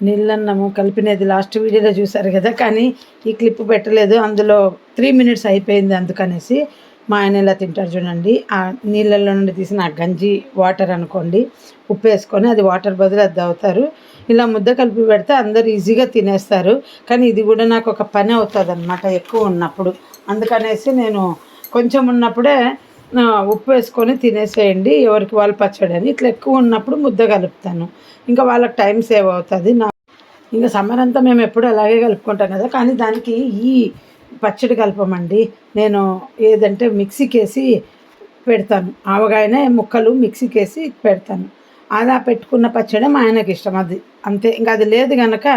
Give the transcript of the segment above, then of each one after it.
నీళ్ళన్నము కలిపినది last వీడియోలో చూసారు కదా, కానీ ఈ క్లిప్ పెట్టలేదు, అందులో 3 మినిట్స్ అయిపోయింది. అందుకనేసి మా ఆయన ఇలా తింటారు చూడండి. ఆ నీళ్ళల్లో నుండి తీసిన ఆ గంజి వాటర్ అనుకోండి, ఉప్పు వేసుకొని అది వాటర్ బదులు అది తాగుతారు. ఇలా ముద్ద కలిపి పెడితే అందరు ఈజీగా తినేస్తారు. కానీ ఇది కూడా నాకు ఒక పని అవుతుంది అనమాట ఎక్కువ ఉన్నప్పుడు. అందుకనేసి నేను కొంచెం ఉన్నప్పుడే ఉప్పు వేసుకొని తినేసేయండి, ఎవరికి వాళ్ళు పచ్చడి అని. ఇట్లా ఎక్కువ ఉన్నప్పుడు ముద్ద కలుపుతాను, ఇంకా వాళ్ళకి టైం సేవ్ అవుతుంది. ఇంకా సమ్మర్ అంతా మేము ఎప్పుడు అలాగే కలుపుకుంటాం కదా, కానీ దానికి ఈ పచ్చడి కలపమండి. నేను ఏదంటే మిక్సీకి వేసి పెడతాను, ఆవగాయనే ముక్కలు మిక్సీకి వేసి పెడతాను. అలా పెట్టుకున్న పచ్చడి మా ఆయనకి ఇష్టం, అది అంతే. ఇంకా అది లేదు కనుక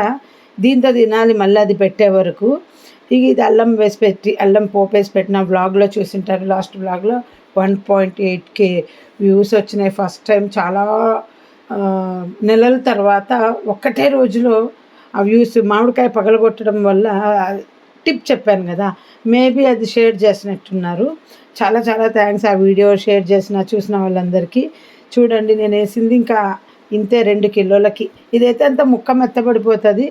దీంతో తినాలి మళ్ళీ అది పెట్టే వరకు. ఇది అల్లం వేసి పెట్టి అల్లం పోపేసి పెట్టిన వ్లాగ్లో చూసింటారు. లాస్ట్ వ్లాగ్లో 1.8K వ్యూస్ వచ్చినాయి ఫస్ట్ టైం. చాలా నెలల తర్వాత ఒక్కటే రోజులో ఆ వ్యూస్. మామిడికాయ పగలగొట్టడం వల్ల టిప్ చెప్పాను కదా, మేబీ అది షేర్ చేసినట్టున్నారు. చాలా చాలా థ్యాంక్స్ ఆ వీడియో షేర్ చూసిన వాళ్ళందరికీ. చూడండి నేను వేసింది ఇంకా ఇంతే 2 కిలోలకి. ఇదైతే అంత ముక్క మెత్తబడిపోతుంది.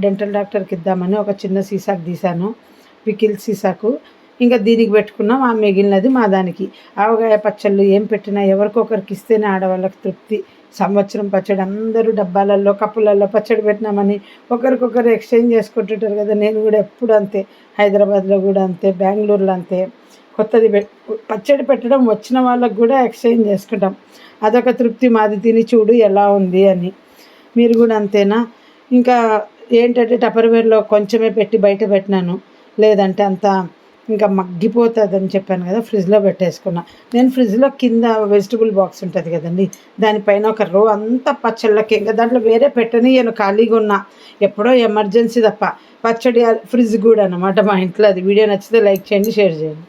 డెంటల్ డాక్టర్కి ఇద్దామని ఒక చిన్న సీసాకు తీసాను, పికిల్ సీసాకు. ఇంకా దీనికి పెట్టుకున్నాం, ఆ మిగిలినది మా దానికి. ఆవకాయ పచ్చళ్ళు ఏం పెట్టినా ఎవరికొకరికి ఇస్తేనే ఆడవాళ్ళకి తృప్తి. సంవత్సరం పచ్చడి అందరూ డబ్బాలలో కప్పులలో పచ్చడి పెట్టినామని ఒకరికొకరు ఎక్స్చేంజ్ చేసుకుంటుంటారు కదా. నేను కూడా ఎప్పుడు అంతే, హైదరాబాద్లో కూడా అంతే, బెంగళూరులో అంతే. కొత్తది పచ్చడి పెట్టడం వచ్చిన వాళ్ళకు కూడా ఎక్స్చేంజ్ చేసుకుంటాం. అదొక తృప్తి, మాది తిని చూడు ఎలా ఉంది అని. మీరు కూడా అంతేనా? ఇంకా ఏంటంటే టపర్వేర్లో కొంచెమే పెట్టి బయట పెట్టినాను, లేదంటే అంతా ఇంకా మగ్గిపోతుంది అని చెప్పాను కదా, ఫ్రిడ్జ్లో పెట్టేసుకున్నా. నేను ఫ్రిడ్జ్లో కింద వెజిటబుల్ బాక్స్ ఉంటుంది కదండి, దానిపైన ఒక రో అంతా పచ్చళ్ళకి. ఇంకా దాంట్లో వేరే పెట్టనియను, ఖాళీగా ఉన్నా. ఎప్పుడో ఎమర్జెన్సీ తప్ప. పచ్చడి ఫ్రిడ్జ్ కూడా అన్నమాట మా ఇంట్లో. అది వీడియో నచ్చితే లైక్ చేయండి, షేర్ చేయండి.